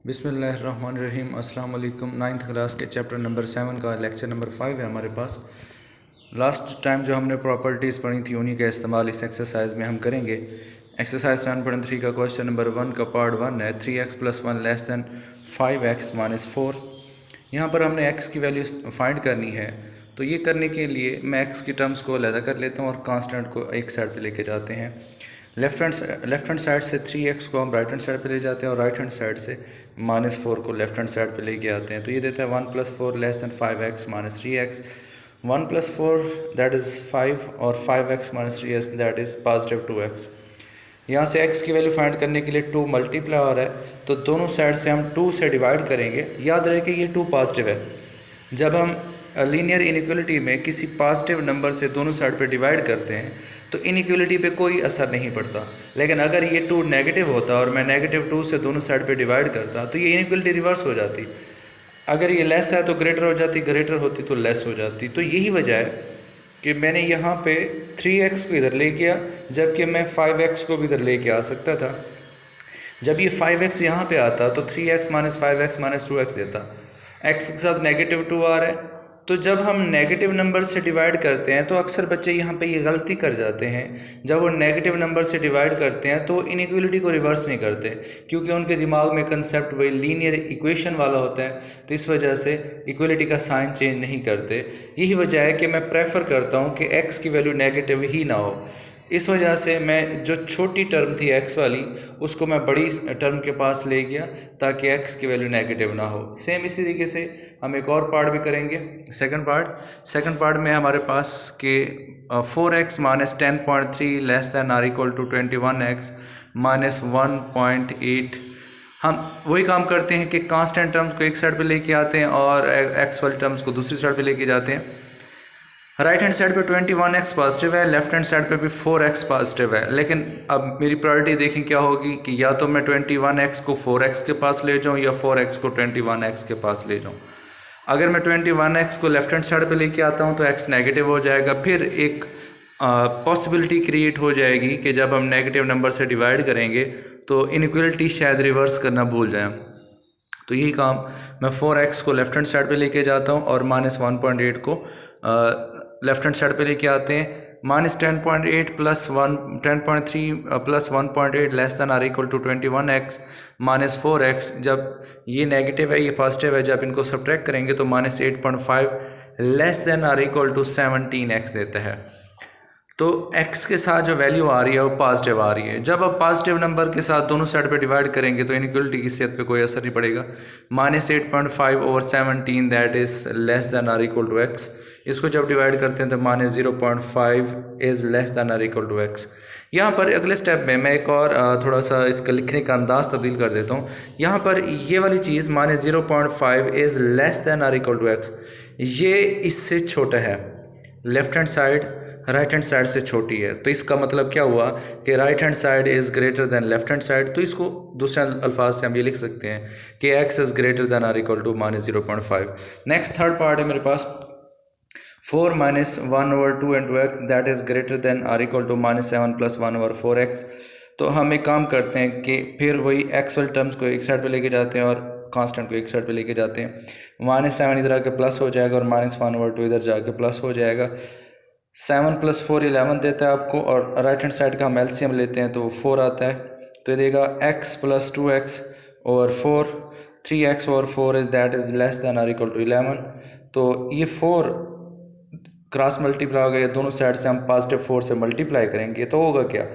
बिस्मिल्लाहिर्रहमानिर्रहीम। अस्सलाम वालेकुम। 9th क्लास के चैप्टर नंबर 7 का लेक्चर नंबर 5 है हमारे पास। लास्ट टाइम जो हमने प्रॉपर्टीज़ पढ़ी थी उन्हीं का इस्तेमाल इस एक्सरसाइज में हम करेंगे। एक्सरसाइज 7.3 का क्वेश्चन नंबर 1 का पार्ट 1 है 3x + 1 लेस दैन 5x - 4। यहाँ पर हमने x की वैल्यू फाइंड करनी है। तो ये करने के लिए मैं x की टर्म्स को अलग कर लेता हूँ और कांस्टेंट को एक साइड पे लेके जाते हैं। लेफ़्ट हैंड साइड से 3x को हम राइट हैंड साइड पे ले जाते हैं और राइट हैंड साइड से -4 को लेफ़्ट हैंड साइड पे लेके आते हैं। तो ये देता है 1 + 4 less than 5x - 3x। 1 + 4 that is 5 और 5x - 3x that is positive 2x। यहाँ से x की वैल्यू फाइंड करने के लिए 2 मल्टीप्लाई हो रहा है तो दोनों साइड से हम 2 से डिवाइड करेंगे। याद रहे कि ये 2 पॉजिटिव है। जब हम लीनियर इनइक्वलिटी में किसी पॉजिटिव नंबर से दोनों साइड पे डिवाइड करते हैं तो इनइक्वलिटी पे कोई असर नहीं पड़ता। लेकिन अगर ये 2 नेगेटिव होता और मैं -2 से दोनों साइड पे डिवाइड करता तो ये इनइक्वलिटी रिवर्स हो जाती। अगर ये लेस है तो ग्रेटर हो जाती, ग्रेटर होती तो लेस हो जाती। तो यही वजह है कि मैंने यहाँ पे 3x को इधर ले गया जबकि मैं 5x को भी इधर लेके आ सकता था। जब ये 5x यहाँ पे आता तो 3x - 5x - 2x देता। x के साथ -2 आ रहा है तो जब हम नेगेटिव नंबर से डिवाइड करते हैं तो अक्सर बच्चे यहाँ पे ये गलती कर जाते हैं। जब वो नेगेटिव नंबर से डिवाइड करते हैं तो इनइक्वलिटी को रिवर्स नहीं करते क्योंकि उनके दिमाग में कंसेप्ट वही लीनियर इक्वेशन वाला होता है। तो इस वजह से इक्वलिटी का साइन चेंज नहीं करते। यही वजह है कि मैं प्रेफर करता हूँ कि x की वैल्यू नेगेटिव ही ना हो। इस वजह से मैं जो छोटी टर्म थी x वाली उसको मैं बड़ी टर्म के पास ले गया ताकि x की वैल्यू नेगेटिव ना हो। सेम इसी तरीके से हम एक और पार्ट भी करेंगे। सेकंड पार्ट में हमारे पास के 4x - 10.3 less than or equal to 21x - 1.8। हम वही काम करते हैं कि कांस्टेंट टर्म्स को एक साइड पे लेके आते हैं और x वाली टर्म्स को दूसरी साइड पे लेके जाते हैं। राइट हैंड साइड पे 21x पॉजिटिव है, लेफ्ट हैंड साइड पे भी 4x पॉजिटिव है। लेकिन अब मेरी प्रायोरिटी देखें क्या होगी कि या तो मैं 21x को 4x के पास ले जाऊं या 4x को 21x के पास ले जाऊं। अगर मैं 21x को लेफ्ट हैंड साइड पे लेके आता हूं तो x नेगेटिव हो जाएगा। फिर एक पॉसिबिलिटी क्रिएट हो जाएगी कि जब हम नेगेटिव नंबर से डिवाइड करेंगे तो इनइक्वलिटी शायद रिवर्स करना भूल जाएं। तो यही काम मैं 4x को लेफ्ट हैंड साइड पे लेके जाता हूँ और -1.8 को लेफ्ट हैंड साइड पे लेके आते हैं। -10.8 + 10.3 + 1.8 less than or equal to 21x - 4x। जब ये नेगेटिव है ये पॉजिटिव है, जब इनको सब्ट्रैक्ट करेंगे तो -8.5 less than or equal to 17x देता है। तो x के साथ जो वैल्यू आ रही है वो पॉजिटिव आ रही है। जब आप पॉजिटिव नंबर के साथ दोनों साइड पे डिवाइड करेंगे तो इनइक्वलिटी की सेहत पे कोई असर नहीं पड़ेगा। -8.5/17 that is less than or equal to x। इसको जब डिवाइड करते हैं तो -0.5 is less than or equal to x। यहाँ पर अगले स्टेप में मैं एक और थोड़ा सा इसका लिखने का अंदाज़ तब्दील कर देता हूँ। यहाँ पर ये वाली चीज़ -0.5 is less than or equal to x, ये इससे छोटा है। Left hand side right hand side से छोटी है। तो इसका मतलब क्या हुआ कि right hand side is greater than left hand side. तो इसको दूसरे अल्फाज से हम ये लिख सकते हैं कि x is greater than or equal to -0.5। Next third part है मेरे पास 4 - 1/2 into x that is greater than or equal to -7 + 1/4x। तो हम एक काम करते हैं कि फिर वही x वाले टर्म्स को एक साइड पे लेके जाते हैं और कांस्टेंट को एक साइड पे लेके जाते हैं। -7 इधर आके प्लस हो जाएगा और -1/2 इधर जाके प्लस हो जाएगा। 7 + 4 11 देता है आपको और राइट हैंड साइड का हम एलसीएम लेते हैं तो 4 आता है। तो देगा x + 2x/4 3x/4 is that is less than or equal to 11। तो ये 4 क्रॉस मल्टीप्लाई हो गया, दोनों साइड से हम +4 से मल्टीप्लाई करेंगे तो होगा क्या,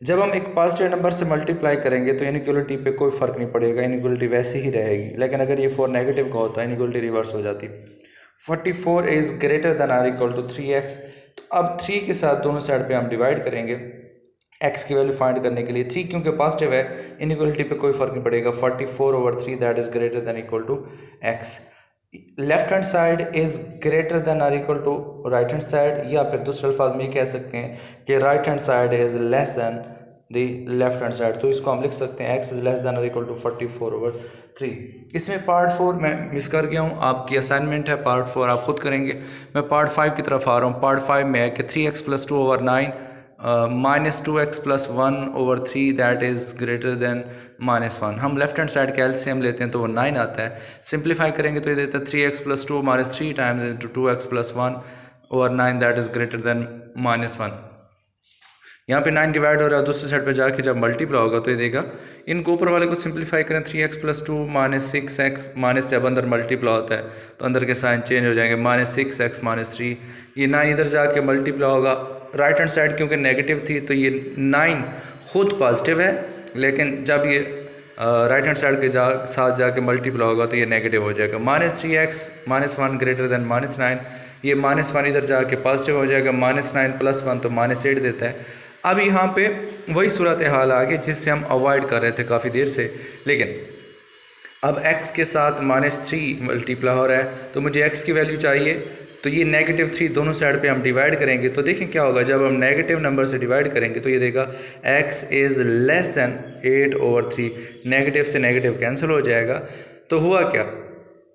जब हम एक पॉजिटिव नंबर से मल्टीप्लाई करेंगे तो इनइक्वलिटी पे कोई फ़र्क नहीं पड़ेगा, इनइक्वलिटी वैसे ही रहेगी। लेकिन अगर ये 4 नेगेटिव का होता है इनइक्वलिटी रिवर्स हो जाती। 44 is greater than or equal to 3x। तो अब 3 के साथ दोनों साइड पे हम डिवाइड करेंगे x की वैल्यू फाइंड करने के लिए। 3 क्योंकि पॉजिटिव है इनइक्वलिटी पे कोई फ़र्क नहीं पड़ेगा। 44/3 that is greater than equal to x। Left hand side is greater than or equal to right hand side, या फिर दूसरे अल्फाज में ये कह सकते हैं कि right hand side is less than the left hand side. तो इसको हम लिख सकते हैं x is less than or equal to 44/3। इसमें पार्ट 4 मैं मिस कर गया हूँ, आपकी असाइनमेंट है पार्ट 4 आप खुद करेंगे। मैं पार्ट 5 की तरफ आ रहा हूँ। पार्ट 5 में है कि 3x + 2/9 -2x+1/3 that is greater then -1। हम लेफ्ट हैंड साइड का एलसीएम लेते हैं तो वो 9 आता है। सिंप्लीफाई करेंगे तो ये देता है 3x+2 -3 times into 2x+1/9 that is greater then -1। यहाँ पे 9 डिवाइड हो रहा है, दूसरी साइड पे जाके जब मल्टीप्लाई होगा तो ये देगा। इनको ऊपर वाले को सिंप्लीफाई करें 3x+2 -6x माइनस जब अंदर मल्टीप्लाई होता है तो अंदर के साइन चेंज हो जाएंगे, -6x -3। ये 9 इधर जाके मल्टीप्लाई होगा। राइट हैंड साइड क्योंकि नेगेटिव थी तो ये 9 खुद पॉजिटिव है, लेकिन जब ये राइट हैंड साइड के साथ जाके मल्टीप्लाई होगा तो ये नेगेटिव हो जाएगा। -3x -1 greater than -9। ये -1 इधर जाके पॉजिटिव हो जाएगा, -9 + 1 तो -8 देता है। अब यहाँ पे वही सूरत हाल आ गई जिससे हम अवॉइड कर रहे थे काफ़ी देर से, लेकिन अब x के साथ -3 मल्टीप्लाई हो रहा है तो मुझे x की वैल्यू चाहिए। तो ये -3 दोनों साइड पे हम डिवाइड करेंगे तो देखें क्या होगा। जब हम नेगेटिव नंबर से डिवाइड करेंगे तो ये देगा x is less than 8/3। Negative से नेगेटिव कैंसिल हो जाएगा। तो हुआ क्या,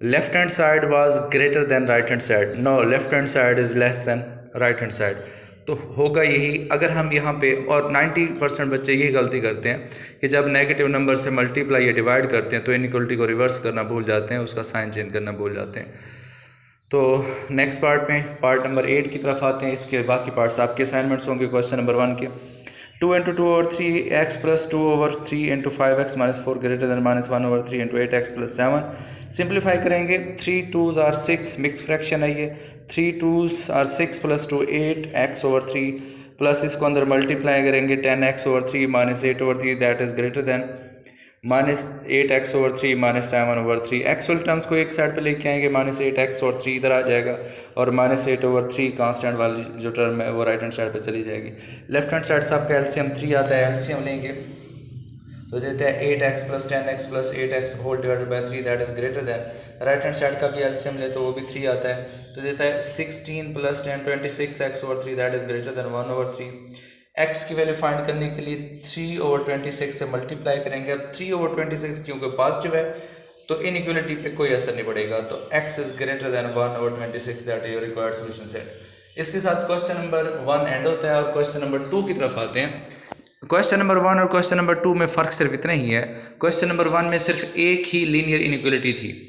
left hand side was greater than right hand side. No, left hand side is less than right hand side. तो होगा यही। अगर हम यहाँ पे, और 90% बच्चे ये गलती करते हैं कि जब नेगेटिव नंबर से मल्टीप्लाई या डिवाइड करते हैं तो इनइक्वलिटी को रिवर्स करना भूल जाते हैं, उसका साइन चेंज करना भूल जाते हैं। तो नेक्स्ट पार्ट में, पार्ट नंबर 8 की तरफ आते हैं। इसके बाकी पार्ट्स आपके असाइनमेंट्स होंगे क्वेश्चन नंबर 1 के। 2 × 2/3 x + 2/3 × 5x - 4 greater than -1/3 × 8x + 7। Simplify करेंगे, 3 2s are 6 मिक्स फ्रैक्शन है ये। 3 2s are 6 + 2 8x/3 प्लस इसको अंदर मल्टीप्लाई करेंगे 10x/3 - 8/3 that is greater then -8x/3 - 7/3। Actual terms को एक साइड पे लेके आएंगे, -8x/3 इधर आ जाएगा और -8/3 कांस्टेंट वाली जो टर्म है वो राइट हैंड साइड पे चली जाएगी। लेफ्ट हैंड साइड सबका एलसीएम 3 आता है, एलसीएम लेंगे तो देते हैं 8x + 10x + 8x whole divided by 3 that is greater than. Right hand side का भी एलसीएम ले तो वो भी 3 आता है तो देता है 16 + 10 26x/3 that is greater then 1/3। x की वैल्यू फाइंड करने के लिए 3/26 से मल्टीप्लाई करेंगे। अब 3/26 क्योंकि पॉजिटिव है तो इनइक्वलिटी पे कोई असर नहीं पड़ेगा, तो x is greater then 1/26 that is your required solution set. इसके साथ क्वेश्चन नंबर 1 एंड होता है और क्वेश्चन नंबर 2 की तरफ आते हैं। क्वेश्चन नंबर 1 और क्वेश्चन नंबर 2 में फ़र्क सिर्फ इतना ही है। क्वेश्चन नंबर 1 में सिर्फ एक ही लीनियर इनइक्वलिटी थी।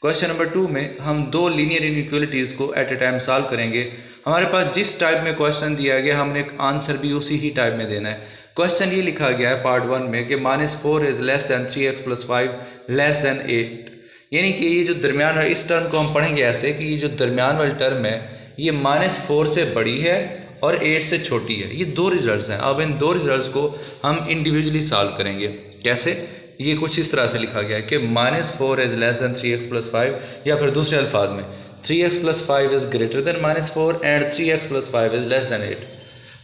क्वेश्चन नंबर 2 में हम 2 लीनियर इनइक्वलिटीज़ को एट ए टाइम सॉल्व करेंगे। हमारे पास जिस टाइप में क्वेश्चन दिया गया हमने एक आंसर भी उसी ही टाइप में देना है। क्वेश्चन ये लिखा गया है पार्ट 1 में कि -4 is less then 3x + 5 less than 8, यानी कि ये जो दरमियान, इस टर्म को हम पढ़ेंगे ऐसे कि ये जो दरमियान वाली टर्म है ये -4 से बड़ी है और 8 से छोटी है। ये 2 रिजल्ट्स हैं। अब इन 2 रिजल्ट्स को हम इंडिविजुअली सॉल्व करेंगे। कैसे? ये कुछ इस तरह से लिखा गया है कि -4 इज़ लेस दैन 3x + 5, या फिर दूसरे अल्फाज में 3x + 5 is greater then -4 and 3x + 5 is less then 8।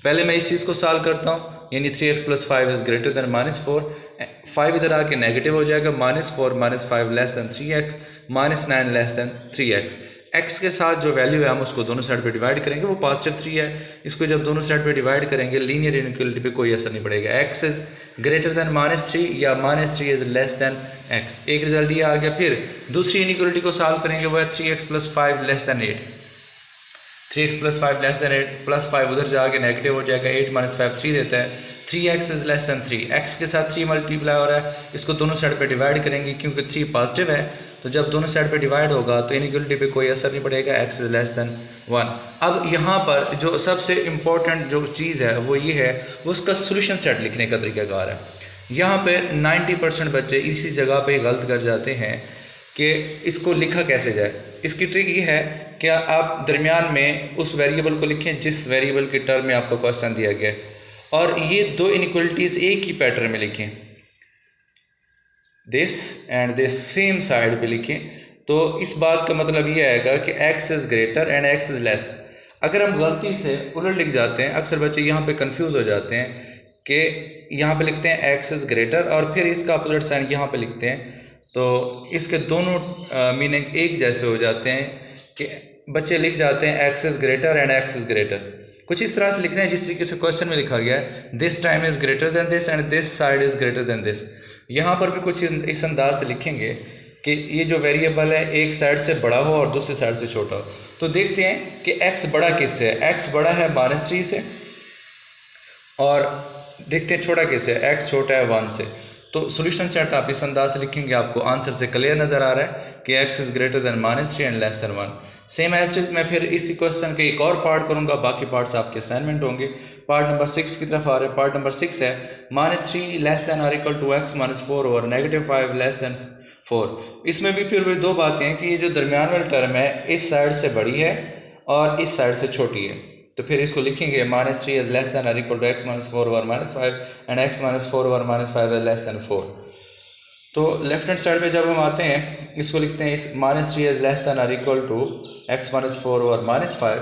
पहले मैं इस चीज़ को सॉल्व करता हूँ, यानी 3x + 5 इज़ ग्रेटर दैन -4, 5 इधर आके नेगेटिव हो जाएगा, -4 - 5 less than 3x, -9 less than 3x। x के साथ जो वैल्यू है हम उसको दोनों साइड पे डिवाइड करेंगे, वो +3 है। इसको जब दोनों साइड पे डिवाइड करेंगे लीनियर इनइक्वलिटी पे कोई असर नहीं पड़ेगा। x इज़ ग्रेटर दैन -3 या -3 इज़ लेस दैन x। एक रिजल्ट ये आ गया। फिर दूसरी इनइक्वलिटी को सॉल्व करेंगे, वो है 3x + 5 less than 8। 3x + 5 less than 8, +5 उधर जाके नेगेटिव हो जाएगा, 8 - 5 3 देता है। 3x is less then 3, x के साथ 3 मल्टीप्लाई हो रहा है, इसको दोनों साइड पे डिवाइड करेंगे क्योंकि 3 पॉजिटिव है, तो जब दोनों साइड पे डिवाइड होगा तो इनइक्वलिटी पे कोई असर नहीं पड़ेगा, x इज़ लेस दैन 1। अब यहाँ पर जो सबसे इम्पोर्टेंट जो चीज़ है वो ये है, वो उसका सोल्यूशन सेट लिखने का तरीकाकार है। यहाँ पे 90% बच्चे इसी जगह पे गलत कर जाते हैं कि इसको लिखा कैसे जाए। इसकी ट्रिक ये है कि आप दरमियान में उस वेरिएबल को लिखें जिस वेरिएबल के टर्म में आपको क्वेश्चन दिया गया है, और ये 2 इनइक्वलिटीज़ एक ही पैटर्न में लिखें, this and this same side पे लिखें। तो इस बात का मतलब ये आएगा कि x is greater and x is less. अगर हम गलती से उलट लिख जाते हैं, अक्सर बच्चे यहाँ पे कंफ्यूज हो जाते हैं कि यहाँ पे लिखते हैं x इज़ ग्रेटर और फिर इसका अपोजिट साइन यहाँ पे लिखते हैं, तो इसके दोनों मीनिंग एक जैसे हो जाते हैं कि बच्चे लिख जाते हैं x is greater and x is greater. कुछ इस तरह से लिखना है जिस तरीके से क्वेश्चन में लिखा गया है, this time is greater then this and this side is greater then this. यहाँ पर भी कुछ इस अंदाज से लिखेंगे कि ये जो वेरिएबल है एक साइड से बड़ा हो और दूसरी साइड से छोटा हो। तो देखते हैं कि x बड़ा किससे है। x बड़ा है -3 से, और देखते हैं छोटा कैसे है, x छोटा है 1 से। तो सोल्यूशन सेट आप इस अंदाज से लिखेंगे, आपको आंसर से क्लियर नज़र आ रहा है कि x is greater than -3 and less than 1। Same as it मैं फिर इसी क्वेश्चन के एक और पार्ट करूंगा, बाकी पार्ट्स आपके असाइनमेंट होंगे। पार्ट नंबर 6 की तरफ आ रहे हैं। पार्ट नंबर 6 है -3 लेस देन और इक्वल टू x -4 और -5 लेस देन 4। इसमें भी फिर वही दो बातें हैं कि ये जो दरमियान वाली टर्म है इस साइड से बड़ी है और इस साइड से छोटी है। तो फिर इसको लिखेंगे -3 इज लेस देन और equal to x -4 over -5 and x -4 over -5 is less than 4। तो लेफ्ट हैंड साइड पे जब हम आते हैं इसको लिखते हैं इस -3 इज लेस देन और इक्वल टू x -4 ओवर -5।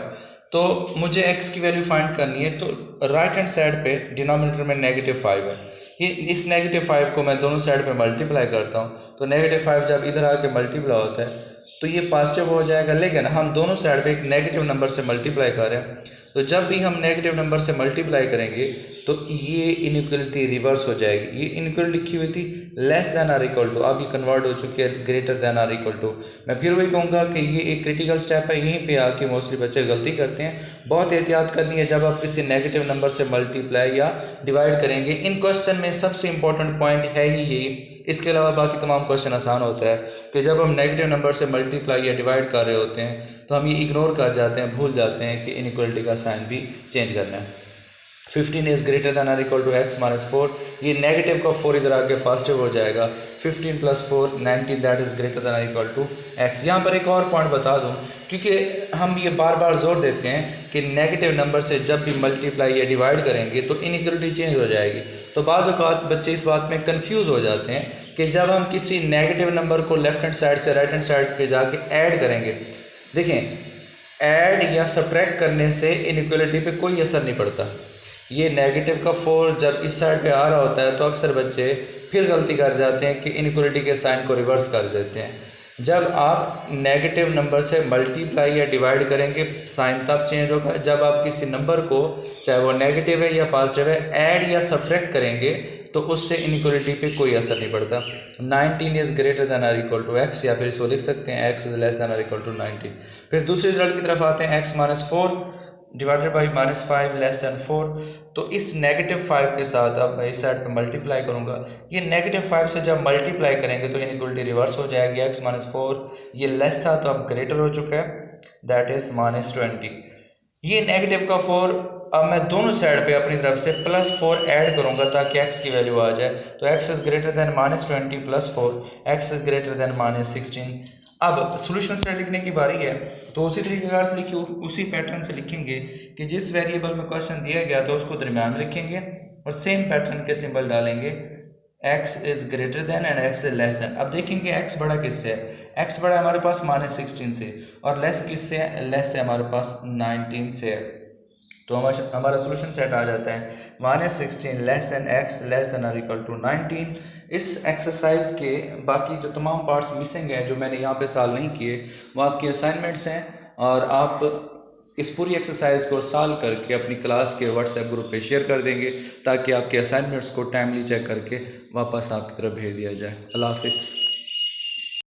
तो मुझे x की वैल्यू फाइंड करनी है। तो राइट हैंड साइड पे डिनोमिनेटर में -5 है, ये इस -5 को मैं दोनों साइड पे मल्टीप्लाई करता हूँ। तो -5 जब इधर आके मल्टीप्लाई होता है तो ये पॉजिटिव हो जाएगा, लेकिन हम दोनों साइड पे एक नेगेटिव नंबर से मल्टीप्लाई कर रहे हैं। तो जब भी हम नेगेटिव नंबर से मल्टीप्लाई करेंगे तो ये इनइक्वलिटी रिवर्स हो जाएगी। ये इनइक्वलिटी लिखी हुई थी लेस देन और इक्वल टू, अब ये कन्वर्ट हो चुकी है ग्रेटर देन और इक्वल टू। मैं फिर वही कहूँगा कि ये एक क्रिटिकल स्टेप है, यहीं पे आके मोस्टली बच्चे गलती करते हैं। बहुत एहतियात करनी है जब आप किसी नेगेटिव नंबर से मल्टीप्लाई या डिवाइड करेंगे। इन क्वेश्चन में सबसे इंपॉर्टेंट पॉइंट है ही यही। इसके अलावा बाकी तमाम क्वेश्चन आसान होता है कि जब हम नेगेटिव नंबर से मल्टीप्लाई या डिवाइड कर रहे होते हैं तो हम ये इग्नोर कर जाते हैं, भूल जाते हैं कि इनइक्वलिटी का साइन भी चेंज करना है। 15 इज ग्रेटर देन और इक्वल टू x -4, ये नेगेटिव का 4 इधर आके पॉजिटिव हो जाएगा। 15 + 4 19 दैट इज ग्रेटर देन और इक्वल टू x। यहाँ पर एक और पॉइंट बता दूँ, क्योंकि हम ये बार बार जोर देते हैं कि नेगेटिव नंबर से जब भी मल्टीप्लाई या डिवाइड करेंगे तो इनइक्वलिटी चेंज हो जाएगी। तो बाज़ औक़ात बच्चे इस बात में कंफ्यूज हो जाते हैं कि जब हम किसी नेगेटिव नंबर को लेफ्ट हैंड साइड से राइट हैंड साइड पे जाके ऐड करेंगे, देखें ऐड या सब्ट्रैक्ट करने से इनइक्वलिटी पे कोई असर नहीं पड़ता। ये नेगेटिव का 4 जब इस साइड पे आ रहा होता है तो अक्सर बच्चे फिर गलती कर जाते हैं कि इनइक्वलिटी के साइन को रिवर्स कर देते हैं। जब आप नेगेटिव नंबर से मल्टीप्लाई या डिवाइड करेंगे साइन तब चेंज होगा जब आप किसी नंबर को, चाहे वो नेगेटिव है या पॉजिटिव है, ऐड या सब्ट्रैक्ट करेंगे तो उससे इनइक्वलिटी पे कोई असर नहीं पड़ता। 19 इज़ ग्रेटर देन और इक्वल टू x, या फिर इसको लिख सकते हैं x इज़ लेस देन और इक्वल टू 19। फिर दूसरे रिजल्ट की तरफ आते हैं x -4 divided by -5 less than 4। तो इस -5 के साथ अब मैं इस साइड पे मल्टीप्लाई करूँगा। ये -5 से जब मल्टीप्लाई करेंगे तो इनइक्वलिटी रिवर्स हो जाएगी। x -4 ये लेस था तो अब ग्रेटर हो चुका है, दैट इज़ -20। ये नेगेटिव का 4 अब मैं दोनों साइड पे अपनी तरफ से +4 ऐड करूँगा ताकि x की वैल्यू आ जाए। तो x is greater then -20 + 4, x is greater then -16। अब सॉल्यूशन सेट लिखने की बारी है। तो उसी तरीके से लिखिए, उसी पैटर्न से लिखेंगे कि जिस वेरिएबल में क्वेश्चन दिया गया तो उसको दरमियान में लिखेंगे और सेम पैटर्न के सिंबल डालेंगे, x is greater then and x is less then. अब देखेंगे x बड़ा किससे है, x बड़ा हमारे पास -16 से, और लेस किससे है, लेस है हमारे पास 19 से है। तो हमारा सोल्यूशन सेट आ जाता है -16 less than x less than और इक्वल टू 19। इस एक्सरसाइज के बाकी जो तमाम पार्ट्स मिसिंग हैं जो मैंने यहाँ पे सॉल्व नहीं किए वो आपके असाइनमेंट्स हैं, और आप इस पूरी एक्सरसाइज को सॉल्व करके अपनी क्लास के व्हाट्सएप ग्रुप पे शेयर कर देंगे ताकि आपके असाइनमेंट्स को टाइमली चेक करके वापस आपकी तरफ भेज दिया जाए। अल्लाह हाफिज़।